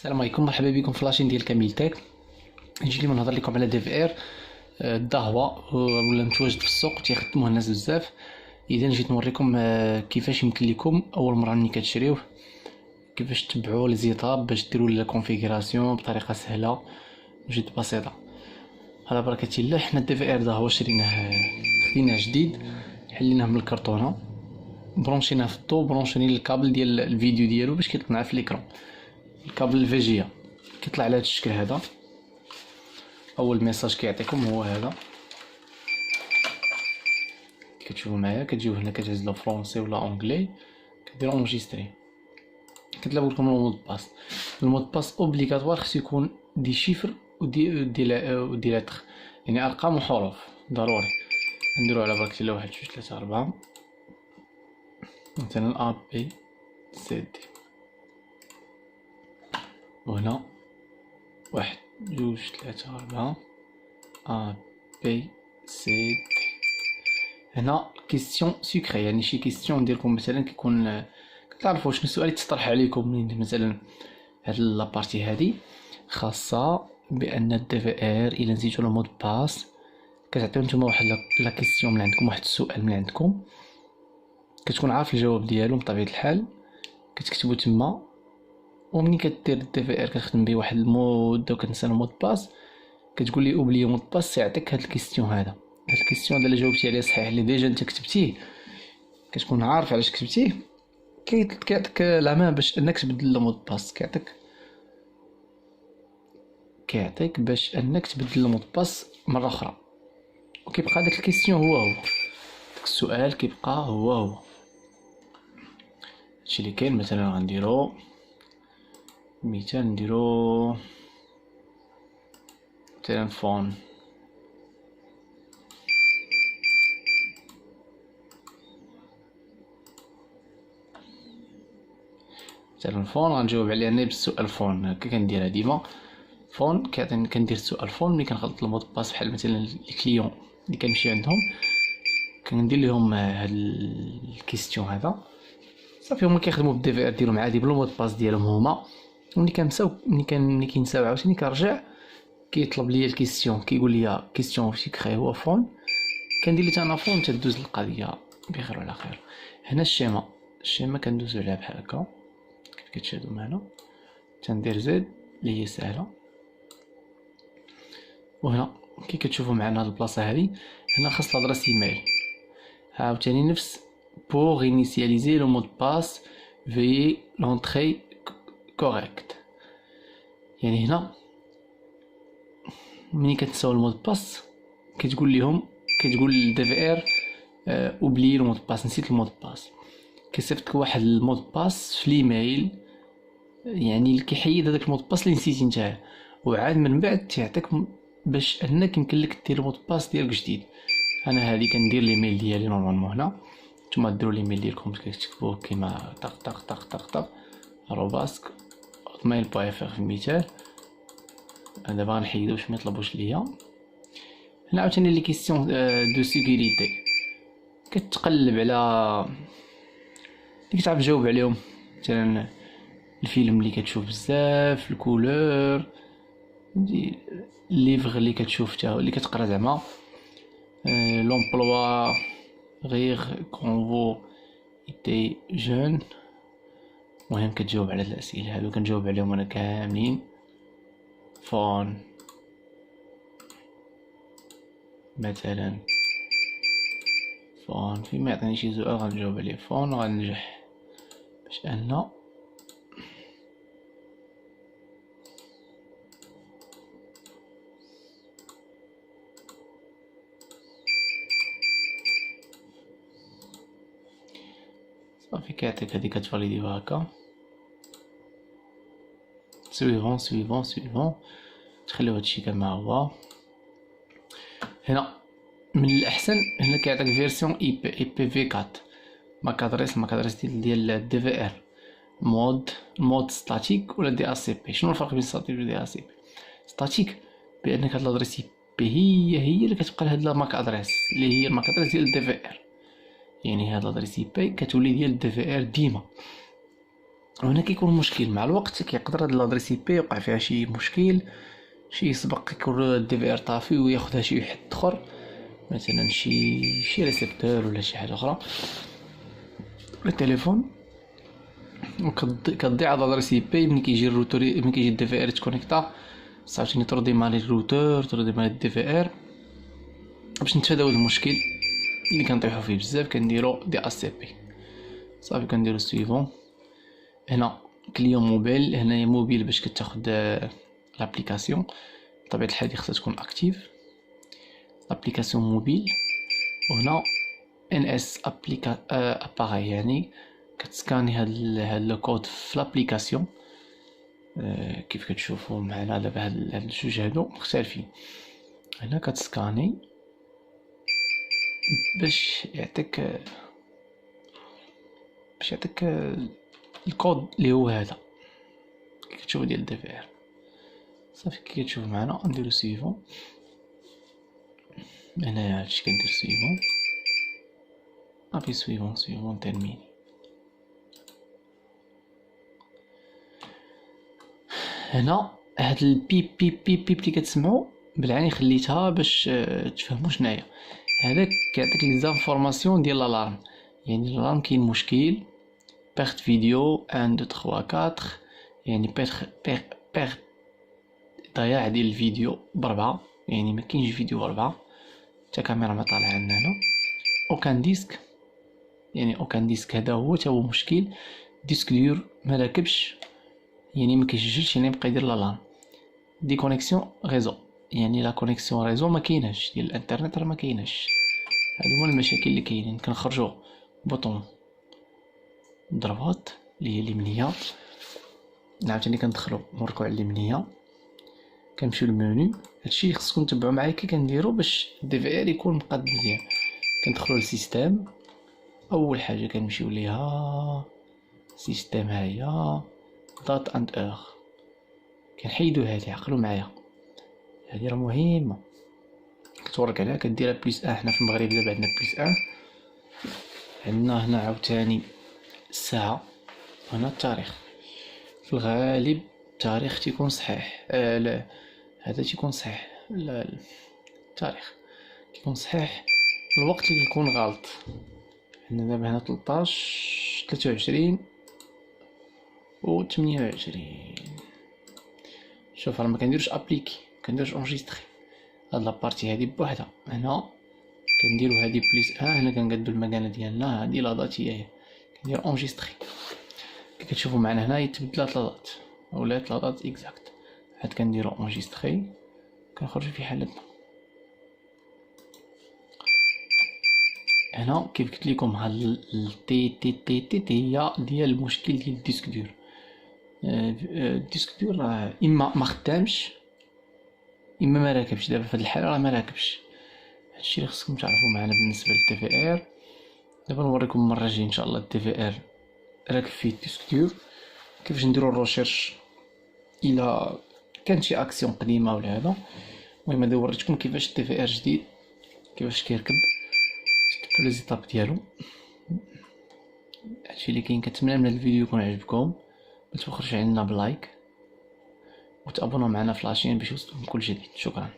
السلام عليكم، مرحبا بكم في لاشين ديال كاميل تك. نجي اليوم نهضر لكم على دي في ار. الدهوة ولا متواجد في السوق تيخدموه الناس بزاف. اذا جيت نوريكم كيفاش يمكن لكم اول مره ملي كتشريوه كيفاش تتبعوا لي زيتاب باش ديروا لا كونفيغوراسيون بطريقه سهله وجد بسيطه. على بركه الله، حنا الدي في ار ده هو خديناه جديد، حليناه من الكرتونه، برونشيناه في الضو، برونشيني الكابل ديال الفيديو ديالو باش كيطلع في الاكران، الكابل الفيجيا كيطلع على هذا الشكل هذا. اول ميساج كيعطيكم هو هذا، كتشوفوا معايا كتجيو هنا كتهز له فرونسي ولا اونغلي، كديروا انجستري، كتطلب لكم المود باس. المود باس اوبليغاتوار خصو يكون دي شيفر ودي لتر، يعني ارقام وحروف ضروري. نديرو على بركة الله 1 2 3 4 مثلا ا بي سي دي، وهنا 1 2 3 4 ا بي سي دي. هنا كيستيون سيكري، يعني شي كيستيون ديالكم مثلا كيكون كتعرفوا شنو السؤال اللي تطرح عليكم من مثلا هاد لابارتي هادي خاصه بان الدي في ار الا نسيتو لو مود باس كتعطيو نتوما واحد لا كيستيون من عندكم، واحد السؤال من عندكم كتكون عارف الجواب ديالو بطبيعه الحال، كتكتبو تما. ومني كدير الدي في ار كتخدم به واحد المده وكتنسى المود باس، كتقول لي اوبلي مود باس، يعطيك هاد الكيستيون هذا. هاد الكيستيون الا جاوبتي عليه صحيح اللي ديجا انت كتبتيه كتكون عارف علاش كتبتيه، كيعطيك الامان باش انك تبدل المود باس، كيعطيك باش انك تبدل المود باس مره اخرى، وكيبقى داك الكيستيون هو داك السؤال كيبقى هو هادشي اللي كاين. مثلا غنديرو مثال، نديرو تليفون، الفون غنجاوب عليها انا بالسؤال فون. هكا كنديرها ديما، فون كيعطيني كندير السؤال فون. ملي كنغلط المود باس بحال مثلا الكليون اللي كنمشي عندهم كندير لهم هاد الكيستيون هذا صافي، هما كيخدموا بالدي في ار ديالهم عادي بالمود باس ديالهم هما. ملي كنساو ملي كينساو عاوتاني كنرجع كيطلب ليا الكيستيون، كيقول لي كيستيون سيكري هو فون، كندير ليه انا فون تدوز القضيه بخير وعلى خير. هنا الشيما كندوزو عليها بحال هكا كيف كتشاهدوا معنا، تندير زد اللي هي سهله. وهنا كي كتشوفوا معنا هاد البلاصه هادي، هنا خاص لادريس ايميل عاوتاني نفس pour initialiser le mot de passe veuillez l'entrée correcte. يعني هنا ملي كتنساو المود باس كتقول للدي في ار اوبلي المود باس، نسيت المود باس، كيصيفطك واحد المود باس في الايميل، يعني اللي كيحيد هذاك المود باس اللي نسيتي نتايا، وعاد من بعد تيعطيك باش انك يمكن لك دير المود باس ديالك جديد. انا هادي كندير الايميل ديالي نورمالمون هنا، نتوما ديروا الايميل ديالكم كتكتبوه كيما طق طق طق طق طق @hotmail.fr في المثال. انا دابا غنحيدو باش ما يطلبوش ليا. هنا عاوتاني لي كيسيون دو سيكوريتي كتقلب على اللي كتعرف تجاوب عليهم، مثلا الفيلم اللي كتشوف بزاف، الكولور، الليفغ اللي كتشوف حتى اللي كتقرا زعما، لومبلوا غير كونفو ايتي جون. المهم كتجاوب على الاسئله هادو كنجاوب عليهم انا كاملين. فون مثلا، فون فيما يعطيني شي سؤال غنجاوب عليه فون غنجح باش ان صافي كيعطيك هادي كتفاليديوها هكا. سويفون تخليو هادشي كما هو. هنا من الاحسن هنا كيعطيك فيرسيون اي بي في 4 ماك ادريس ديال الدي في ار، مود ستاتيك ولا دي اس بي. شنو الفرق بين ستاتيك و دي اس بي؟ ستاتيك بانك هاد الادريس اي بي هي اللي كتبقى لهاد ماك ادريس اللي هي الماك ادريس ديال الدي في ار، يعني هاد الادريس اي بي كتولي ديال الدي في ار ديما. وهنا كيكون مشكل مع الوقت، كيقدر هاد لادريس اي بي يوقع فيها شي مشكل، شي يسبق يكون الدي في ار طافي وياخدها شي واحد اخر، مثلا شي ريسيبتور ولا شي حاجه اخرى التليفون، وكتضيع هاد لادريس اي بي. ملي كيجي الروتور، ملي كيجي الدي في ار تكونيكتا، صافي تردي مالي الروتور، تردي مالي الدي في ار. باش نتفاداو المشكل اللي كنطيحو فيه بزاف كنديرو دي اس سي بي. صافي كنديرو سويفون. هنا كليون موبيل، هنايا موبيل باش كتاخد لابليكاسيون، بطبيعة الحال خصها تكون اكتيف لابليكاسيون موبيل. وهنا ان اس اباغي، يعني كتسكاني هاد لو كود في لابليكاسيون. كيف كتشوفو معنا دابا هاد الجوج هادو مختلفين. هنا كتسكاني باش يعطيك الكود اللي هو هذا كي كتشوفو ديال دي في ار. صافي كي كتشوف معنا نديرو سويفون. هنايا هادشي كندير سويفون، صافي سويفون تيرميني. هنا هاد البيب بيب بيب بيب اللي كتسمعو بالعين خليتها باش تفهمو شناهي. هذاك كيعطيك لي زانفورماسيون ديال الالارم، يعني الالارم كاين مشكل، بيرت فيديو 1 2 3 4، يعني بيرت ضياع ديال الفيديو بربعة، يعني ما كاينش فيديو بربعة، حتى كاميرا ما طالعه عندنا هنا. اوكان ديسك، يعني اوكان ديسك هذا هو تا هو مشكل، ديسك دور ما راكبش، يعني ما كيسجلش، يعني يبقى يدير الالارم. دي كونيكسيون ريزو، يعني لا كونيكسيون ريزو ما كايناش، ديال الانترنت راه ما كايناش. هادو هما المشاكل اللي كاينين. كنخرجو بوطون ضربات اللي هي اليمنيه، عاوتاني كندخلو نركعو على اليمنيه، كنمشيو للمنيو. هادشي خصكم تتبعو معايا كي كنديرو باش الدي في ار يكون مقاد مزيان. كندخلو للسيستم، اول حاجه كنمشيو ليها سيستم، هاهي دات اند اور، كنحيدو هادي، عقلو معايا هادي راه مهمه، كتورك عليها كديرها بليس ان. حنا في المغرب دابا عندنا بليس ان. عندنا هنا عاوتاني الساعه، هنا التاريخ. في الغالب التاريخ تيكون صحيح، لا هذا تيكون صحيح، لا التاريخ كيكون صحيح، الوقت اللي كيكون غلط. عندنا دابا هنا 13 23 و 28. شوف راه ما كنديروش ابليكي، ما كنديروش اونجستري، هاد لابارتي هادي بوحدها. هنا كنديرو هادي بليس ان، هنا كنقادو المكانه ديالنا، هادي لا دات هي كندير اونجستري. كي كتشوفو معنا هنا تبدلات لا دات، ولات لا دات اكزاكت، عاد كنديرو اونجستري، كنخرجو في حالتنا. هنا كيف قلت لكم هاد التي تي تي تي تي هي ديال المشكل ديال الديسك دور. الديسك دور راه اما ما خدامش اما ما راكبش. دابا في هاد الحاله راه ما راكبش. هادشي اللي خصكم تعرفوا معنا بالنسبه للدي في ار. دابا نوريكم المره الجايه ان شاء الله الدي في ار راكب فيه الديسك دور، كيفاش نديرو الروشيرش الى كان شي اكسيون قديمه ولا هذا. المهم هذا وريتكم كيفاش الدي في ار جديد كيفاش كيركب في لي زيتاب ديالو. هادشي اللي كاين. كنتمنى من هاد الفيديو يكون عجبكم، ما تبخلوش علينا بلايك وتابوناو معنا في لاشين باش يوصلكم كل جديد. شكرا.